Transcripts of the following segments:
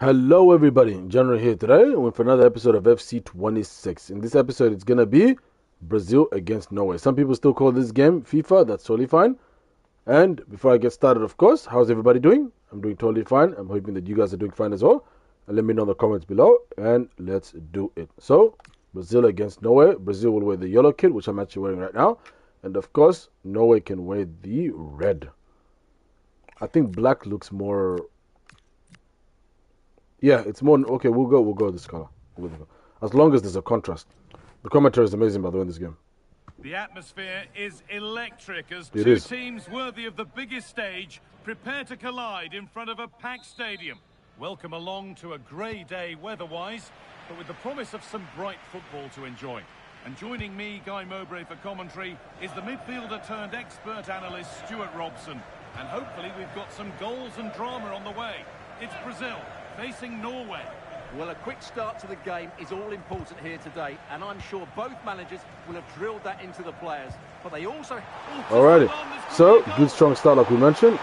Hello everybody, General here today with another episode of FC26. In this episode it's gonna be Brazil against Norway. Some people still call this game FIFA, that's totally fine. And before I get started, of course, how's everybody doing? I'm doing totally fine. I'm hoping that you guys are doing fine as well. And let me know in the comments below and let's do it. So, Brazil against Norway. Brazil will wear the yellow kit, which I'm actually wearing right now. And of course, Norway can wear the red. I think black looks more... Yeah, it's more... Okay, we'll go with this color. As long as there's a contrast. The commentary is amazing, by the way, in this game. The atmosphere is electric as two teams worthy of the biggest stage prepare to collide in front of a packed stadium. Welcome along to a grey day weather-wise, but with the promise of some bright football to enjoy. And joining me, Guy Mowbray, for commentary is the midfielder-turned-expert analyst Stuart Robson. And hopefully we've got some goals and drama on the way. It's Brazil facing Norway. Well, a quick start to the game is all important here today, and I'm sure both managers will have drilled that into the players. But they also... Alrighty, so good strong start like we mentioned.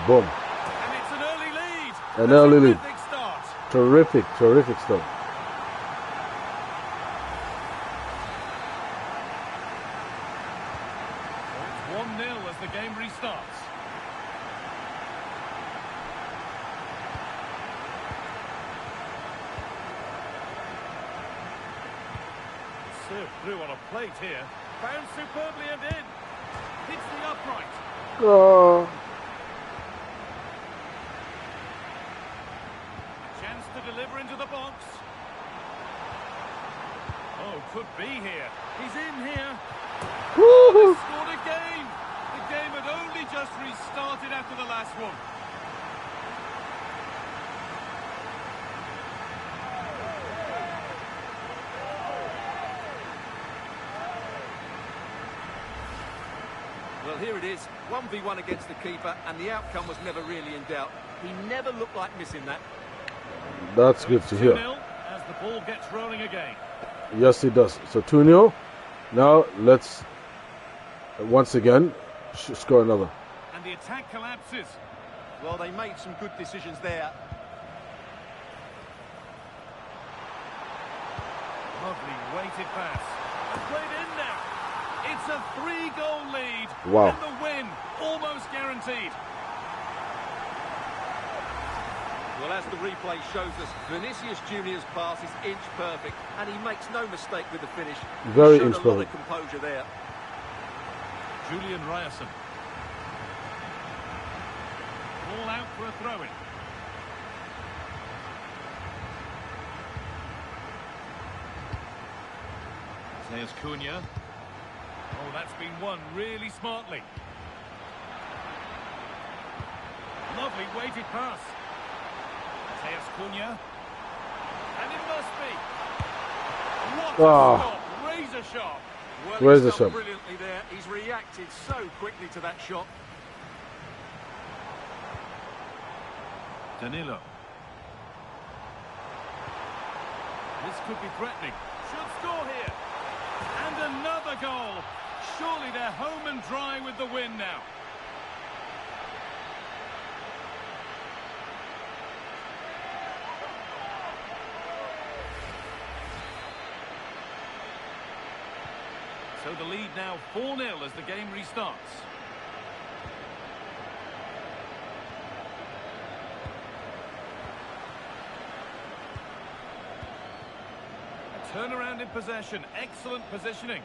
Boom. And it's an early lead. An early lead. Start. Terrific start. It's 1-0 as the game restarts. Served through on a plate here. Found superbly and in. Hits the upright. Oh. A chance to deliver into the box. Oh, could be here. He's in here. Woohoo. Scored again. The game had only just restarted after the last one. Well, here it is, 1v1 against the keeper, and the outcome was never really in doubt. He never looked like missing that. That's good to hear. 2-0 as the ball gets rolling again. Yes, it does. So 2-0. Now let's once again score another. And the attack collapses. Well, they made some good decisions there. Lovely weighted pass. And played in now. It's a 3-goal lead. Wow. And the win almost guaranteed. Well, as the replay shows us, Vinicius Junior's pass is inch perfect, and he makes no mistake with the finish. Very Showed inch a lot perfect. of composure there. Julian Ryerson. Ball out for a throw-in. There's Cunha. Oh, that's been won really smartly. Lovely weighted pass. There's Cunha. And it must be. What a stop. Razor sharp. Well, he's done brilliantly there. He's reacted so quickly to that shot. Danilo. This could be threatening. Should score here. And another goal. Surely they're home and dry with the win now. So the lead now 4-0 as the game restarts. A turnaround in possession. Excellent positioning.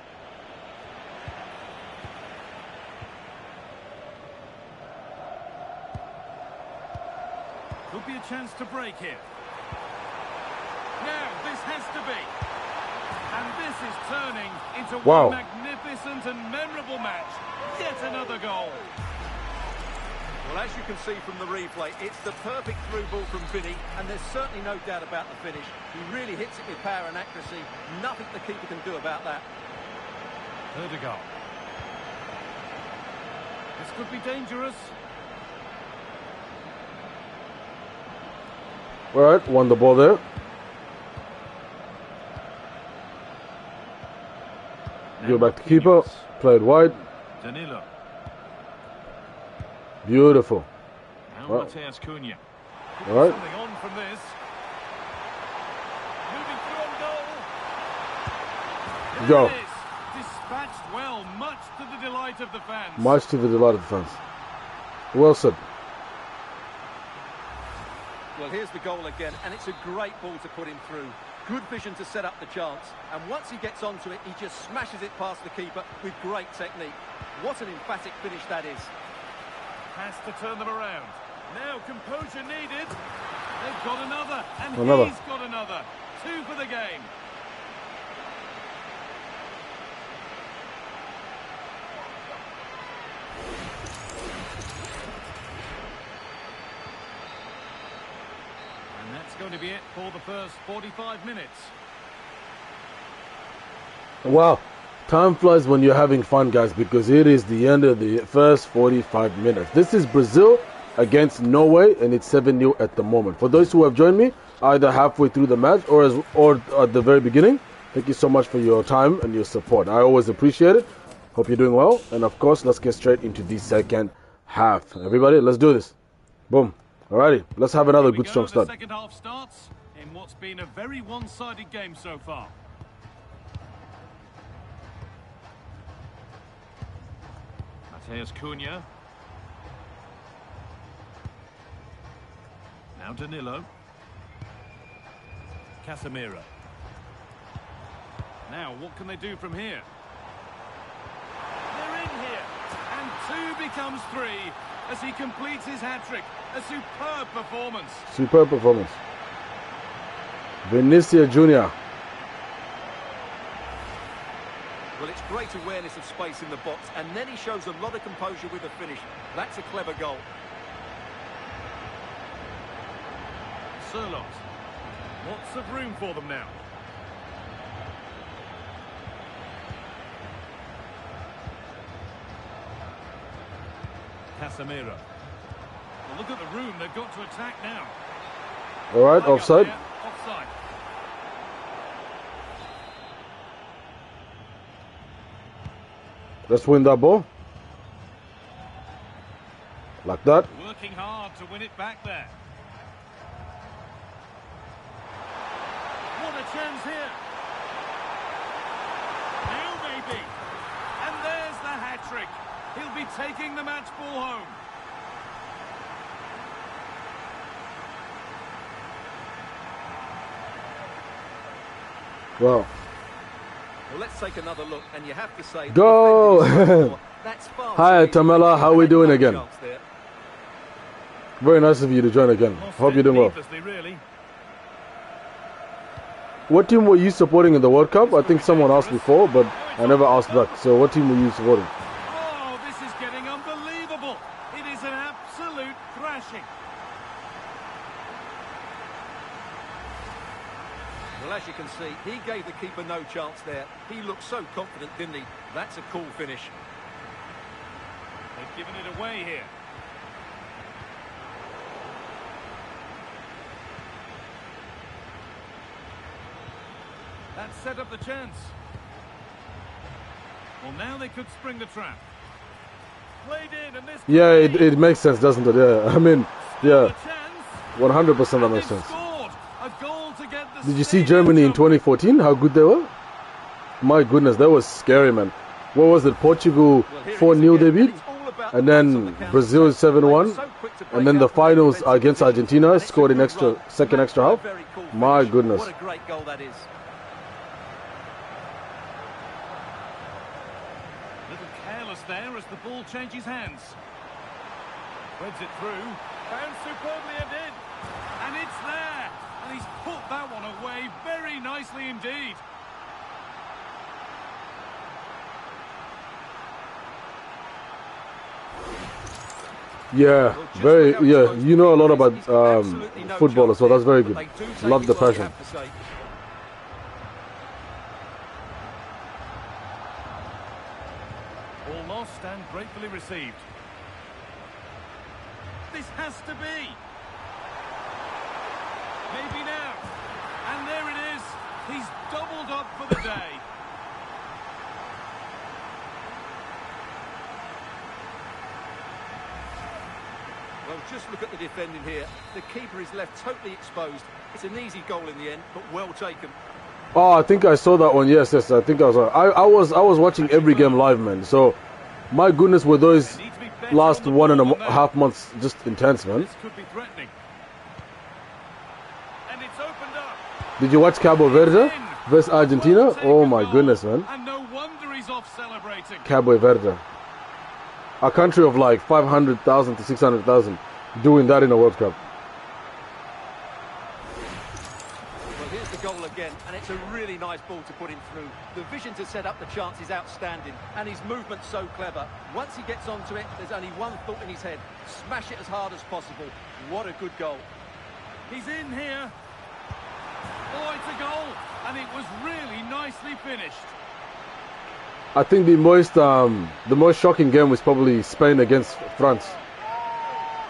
Could be a chance to break here. Now, this has to be. And this is turning into one magnificent and memorable match. Yet another goal. Well, as you can see from the replay, it's the perfect through ball from Vinny, and there's certainly no doubt about the finish. He really hits it with power and accuracy. Nothing the keeper can do about that. Erdegaard. This could be dangerous. All right, won the ball there. Go back to keeper. Played wide. Danilo. Beautiful. Now Well. Mateus Cunha. All right. Something on from this. Go. Dispatched well, much to the delight of the fans. Much to the delight of the fans. Well said. Well, here's the goal again, and it's a great ball to put him through. Good vision to set up the chance, and once he gets onto it, he just smashes it past the keeper with great technique. What an emphatic finish that is. Has to turn them around. Now composure needed. They've got another, and he's got another. 2 for the game. And that's going to be it for the first 45 minutes. Wow. Time flies when you're having fun, guys, because it is the end of the first 45 minutes. This is Brazil against Norway, and it's 7-0 at the moment. For those who have joined me, either halfway through the match or at the very beginning, thank you so much for your time and your support. I always appreciate it. Hope you're doing well. And of course, let's get straight into the second half. Everybody, let's do this. Boom. Alrighty, let's have another good strong start. The second half starts in what's been a very one-sided game so far. Mateus Cunha. Now Danilo. Casemiro. Now, what can they do from here? They're in here. And 2 becomes 3 as he completes his hat-trick. A superb performance. Superb performance. Vinicius Junior. Well, it's great awareness of space in the box, and then he shows a lot of composure with the finish. That's a clever goal. Sirlots. Lots of room for them now. Casemiro. Well, look at the room they've got to attack now. All right, offside. Offside. Let's win that ball. Like that. Working hard to win it back there. What a chance here. Now maybe. And there's the hat-trick. He'll be taking the match ball home. Wow. Well, let's take another look, and you have to say... Go! That's fast. Hi, Tamela. How are we doing again? Very nice of you to join again. Hope you're doing well. Really. What team were you supporting in the World Cup? I think someone asked before, but I never asked back. So what team were you supporting? Oh, this is getting unbelievable. It is an absolute thrashing. Well, as you can see, he gave the keeper no chance there. He looked so confident, didn't he? That's a cool finish. They've given it away here. That set up the chance. Well, now they could spring the trap. Played in, and this... Yeah, it makes sense, doesn't it? Yeah, I mean, yeah, 100% that makes sense. Did you see Germany in 2014? How good they were? My goodness, that was scary, man. What was it? Portugal 4-0 they beat? And then Brazil 7-1. And then the finals against Argentina scored in second extra half. My goodness. What a great goal that is. Little careless there as the ball changes hands. Threads it through. Found superbly and in. And it's there. And he's put that one away very nicely indeed. Yeah, very, yeah, you know a lot about football as well. That's very good. Love the passion. All lost and gratefully received. This has to be. Maybe now. And there it is. He's doubled up for the day. Well, just look at the defending here. The keeper is left totally exposed. It's an easy goal in the end, but well taken. Oh, I think I saw that one. Yes, yes. I think I was watching every game live, man. So, my goodness, were those last 1.5 months just intense, man. This could be threatening. And it's opened up. Did you watch Cabo Verde versus Argentina? Oh my goodness, man. And no wonder he's off celebrating. Cabo Verde, a country of like 500,000 to 600,000, doing that in a World Cup. Well, here's the goal again, and it's a really nice ball to put him through. The vision to set up the chance is outstanding, and his movement's so clever. Once he gets onto it, there's only one thought in his head: smash it as hard as possible. What a good goal. He's in here. Oh, it's a goal, and it was really nicely finished. I think the most shocking game was probably Spain against France.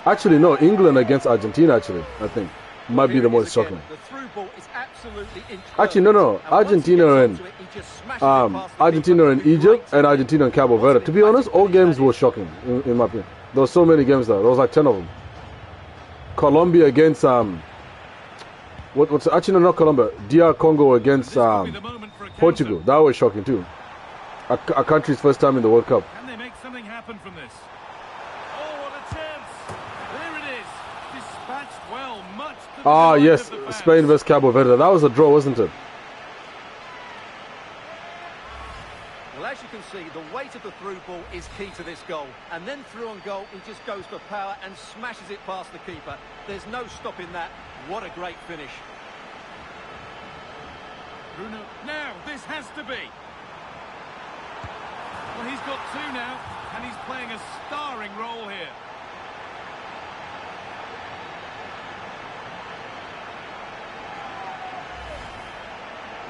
Actually, no, England against Argentina. Actually, I think might be the most shocking. The through ball is absolutely Actually, no, Argentina and Egypt and Argentina and Cabo Verde. To be honest, all games were shocking in my opinion. There were so many games there. There was like 10 of them. Colombia against what's actually not Colombia, DR Congo against Portugal. That was shocking too. A country's first time in the World Cup. Can they make something happen from this? Oh, what a chance! There it is. Dispatched well, much to the delight Yes, of the fans. Spain versus Cabo Verde. That was a draw, wasn't it? Well, as you can see, the weight of the through ball is key to this goal. And then through on goal, he just goes for power and smashes it past the keeper. There's no stopping that. What a great finish. Bruno, now this has to be. Well, he's got two now, and he's playing a starring role here.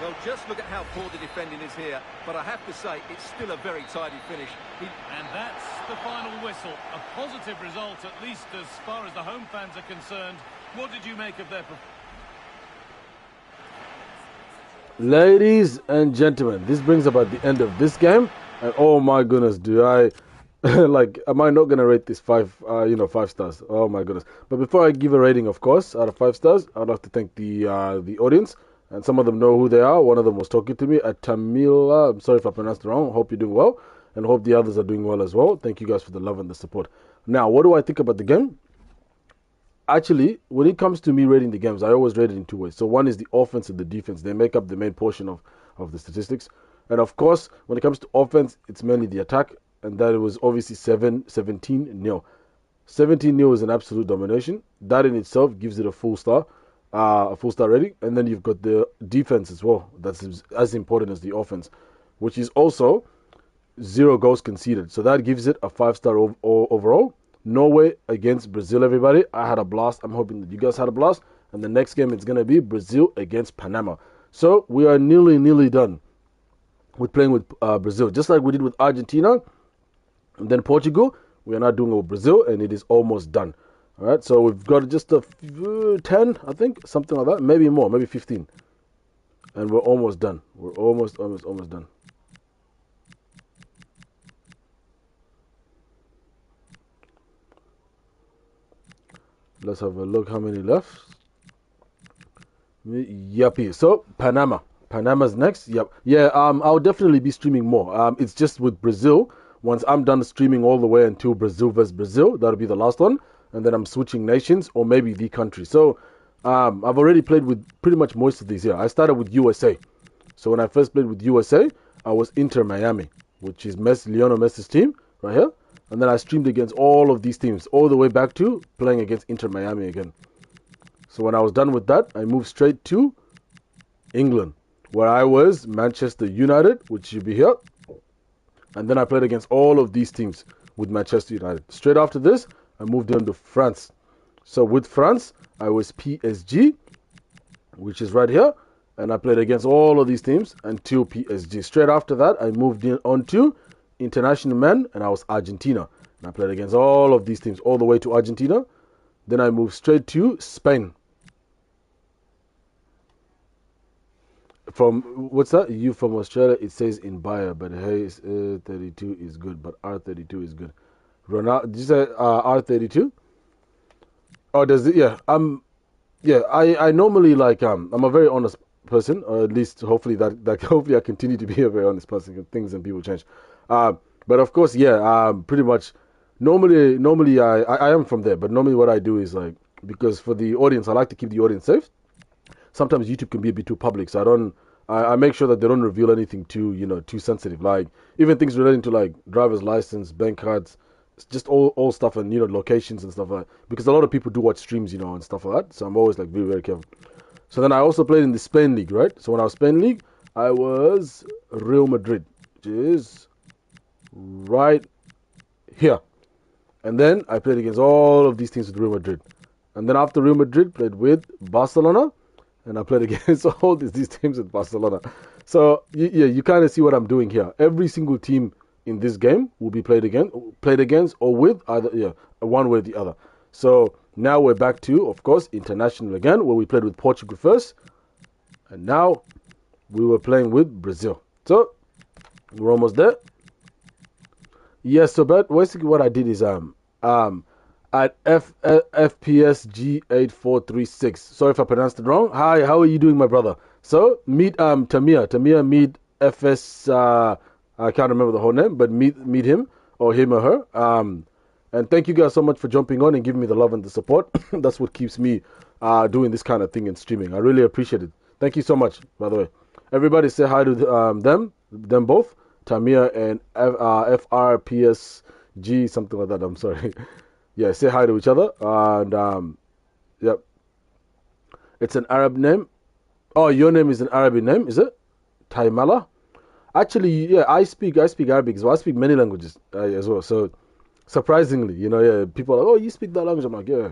Well, just look at how poor the defending is here. But I have to say, it's still a very tidy finish. And that's the final whistle. A positive result, at least as far as the home fans are concerned. What did you make of their performance? Ladies and gentlemen, this brings about the end of this game. And oh my goodness, do I am I not gonna rate this 5 stars? Oh my goodness. But before I give a rating, of course, out of 5 stars, I'd like to thank the audience. And some of them know who they are. One of them was talking to me at Tamila. I'm sorry if I pronounced it wrong. Hope you're doing well. And hope the others are doing well as well. Thank you guys for the love and the support. Now, what do I think about the game? Actually, when it comes to me rating the games, I always rate it in two ways. So one is the offense and the defense. They make up the main portion of the statistics. And of course, when it comes to offense, it's mainly the attack. And that it was obviously 17-0. 17-0 is an absolute domination. That in itself gives it a full star rating. And then you've got the defense as well. That's as important as the offense, which is also 0 goals conceded. So that gives it a 5-star overall. Norway against Brazil, everybody. I had a blast. I'm hoping that you guys had a blast. And the next game is going to be Brazil against Panama. So we are nearly done with playing with Brazil. Just like we did with Argentina and then Portugal, we are now doing it with Brazil, and it is almost done. All right, so we've got just a 10, I think, something like that. Maybe more, maybe 15. And we're almost done. We're almost done. Let's have a look how many left. Yuppie. So, Panama. Panama's next. Yep. Yeah, I'll definitely be streaming more. It's just with Brazil. Once I'm done streaming all the way until Brazil versus Brazil, that'll be the last one. And then I'm switching nations or maybe the country. So, I've already played with pretty much most of these here. I started with USA. So, when I first played with USA, I was Inter Miami, which is Lionel Messi's team right here. And then I streamed against all of these teams, all the way back to playing against Inter Miami again. So when I was done with that, I moved straight to England, where I was Manchester United, which should be here. And then I played against all of these teams with Manchester United. Straight after this, I moved on to France. So with France, I was PSG, which is right here. And I played against all of these teams until PSG. Straight after that, I moved on to International Men, and I was Argentina. And I played against all of these teams all the way to Argentina. Then I moved straight to Spain. From, what's that? You from Australia, it says in bio, but hey, 32 is good, but R32 is good. Ronaldo, did you say R32? Oh, does it? Yeah. I normally I'm a very honest person, or at least hopefully that hopefully I continue to be a very honest person. Because things and people change. But of course, yeah. Pretty much. Normally I am from there, but normally what I do is like, because for the audience, I like to keep the audience safe. Sometimes YouTube can be a bit too public, so I make sure that they don't reveal anything too sensitive, like even things relating to like driver's license, bank cards, it's just all stuff, and locations and stuff like that, because a lot of people do watch streams, and stuff like that. So I'm always like very, very careful. So then I also played in the Spain league, right? So when I was Spain league, I was Real Madrid, which is right here. And then I played against all of these teams with Real Madrid. And then after Real Madrid, played with Barcelona. And I played against all these teams with Barcelona. So, yeah, you kind of see what I'm doing here. Every single team in this game will be played against or with either, one way or the other. So now we're back to, of course, international again, where we played with Portugal first. And now we were playing with Brazil. So we're almost there. Yes, so but basically what I did is at FPSG8436. Sorry if I pronounced it wrong. Hi, how are you doing, my brother? So meet Tamir. Tamir, meet FS. I can't remember the whole name, but meet him or him or her. And thank you guys so much for jumping on and giving me the love and the support. That's what keeps me doing this kind of thing and streaming. I really appreciate it. Thank you so much, by the way. Everybody say hi to them both. Tamir and FRPSG, something like that. I'm sorry. Yeah, say hi to each other. And yep, it's an Arab name. Oh, your name is an Arabic name, is it? Taimala. Actually, yeah, I speak Arabic as well. I speak many languages as well. So surprisingly, yeah, people are like, oh, you speak that language. I'm like, yeah.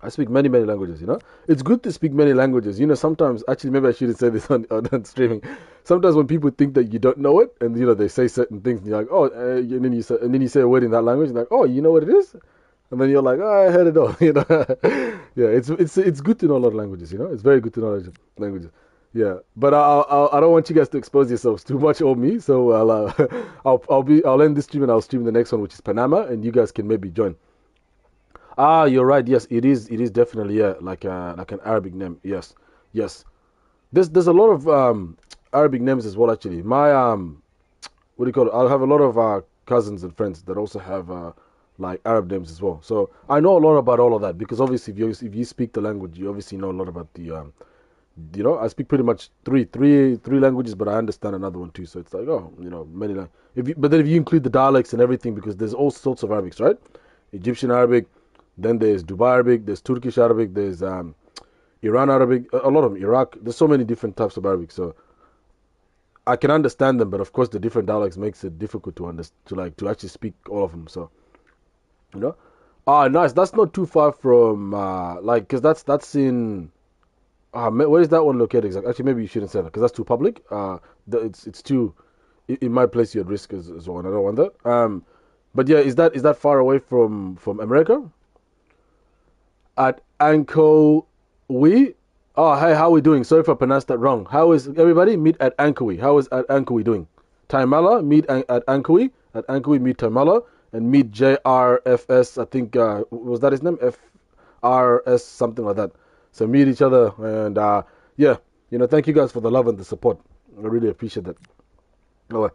I speak many languages, It's good to speak many languages. Sometimes, actually, maybe I shouldn't say this on streaming. Sometimes when people think that you don't know it, and, they say certain things, and you're like, oh, and then you say a word in that language, and like, oh, you know what it is? And then you're like, oh, I heard it all, Yeah, it's good to know a lot of languages, It's very good to know languages. Yeah, but I don't want you guys to expose yourselves too much or me, so I'll end this stream and I'll stream the next one, which is Panama, and you guys can maybe join. Ah, you're right. Yes, it is. It is definitely like an Arabic name. Yes. There's a lot of Arabic names as well. Actually, my what do you call it? I'll have a lot of cousins and friends that also have like Arab names as well. So I know a lot about all of that, because obviously if you speak the language, you obviously know a lot about the I speak pretty much three languages, but I understand another one too. So it's like, oh, many but then if you include the dialects and everything, because there's all sorts of Arabics, right? Egyptian Arabic. Then there's Dubai Arabic, there's Turkish Arabic, there's Iran Arabic, a lot of them, Iraq. There's so many different types of Arabic, so I can understand them, but of course the different dialects makes it difficult to actually speak all of them. So, nice. That's not too far from because that's in where is that one located exactly? Actually, maybe you shouldn't say that because that's too public. It's too, it might place you at risk as well, and I don't want that. But yeah, is that far away from America? At Ankowi. Oh, hey, how are we doing? Sorry if I pronounced that wrong. How is everybody? Meet at Ankowi. How is at Ankowi doing? Taimala, meet at Ankowi. At Ankowi, meet Taimala. And meet JRFS, I think, was that his name? FRS, something like that. So meet each other. And yeah, thank you guys for the love and the support. I really appreciate that. Anyway.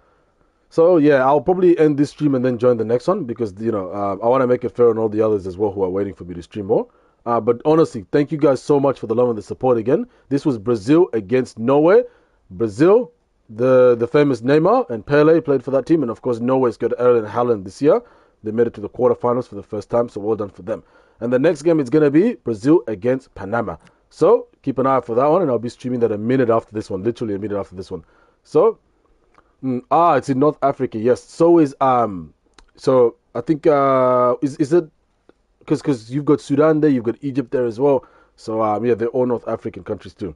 So yeah, I'll probably end this stream and then join the next one, because I want to make it fair on all the others as well who are waiting for me to stream more. But honestly, thank you guys so much for the love and the support again. This was Brazil against Norway. Brazil, the famous Neymar and Pele played for that team, and of course Norway's got Erling Haaland this year. They made it to the quarterfinals for the first time, so well done for them. And the next game is going to be Brazil against Panama. So keep an eye out for that one, and I'll be streaming that a minute after this one, literally a minute after this one. So. It's in North Africa. Yes. So is so I think is it because you've got Sudan there, you've got Egypt there as well. So yeah, they're all North African countries too.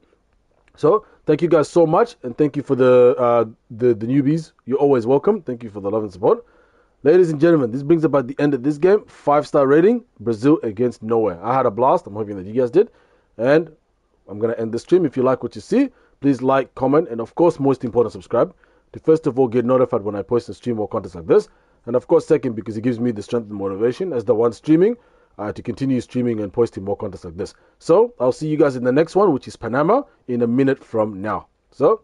So thank you guys so much, and thank you for the newbies. You're always welcome. Thank you for the love and support, ladies and gentlemen. This brings about the end of this game. 5-star rating: Brazil against Norway. I had a blast. I'm hoping that you guys did, and I'm gonna end the stream. If you like what you see, please like, comment, and of course, most important, subscribe. To first of all get notified when I post and stream more content like this, and of course second, because it gives me the strength and motivation as the one streaming, to continue streaming and posting more content like this. So I'll see you guys in the next one, which is Panama, in a minute from now. So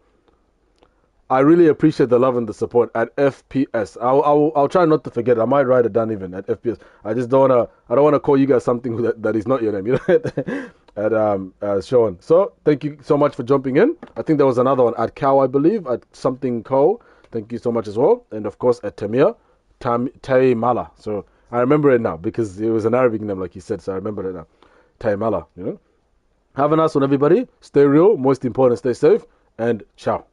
I really appreciate the love and the support at FPS. I'll try not to forget. I might write it down even at FPS. I just don't wanna call you guys something that is not your name. You know, at Sean. So thank you so much for jumping in. I think there was another one at Cow, I believe, at something Co. Thank you so much as well. And of course at Tamir, Taimala. So I remember it now because it was an Arabic name, like he said. So I remember it now. Taimala. You know. Have a nice one, everybody. Stay real. Most important, stay safe. And ciao.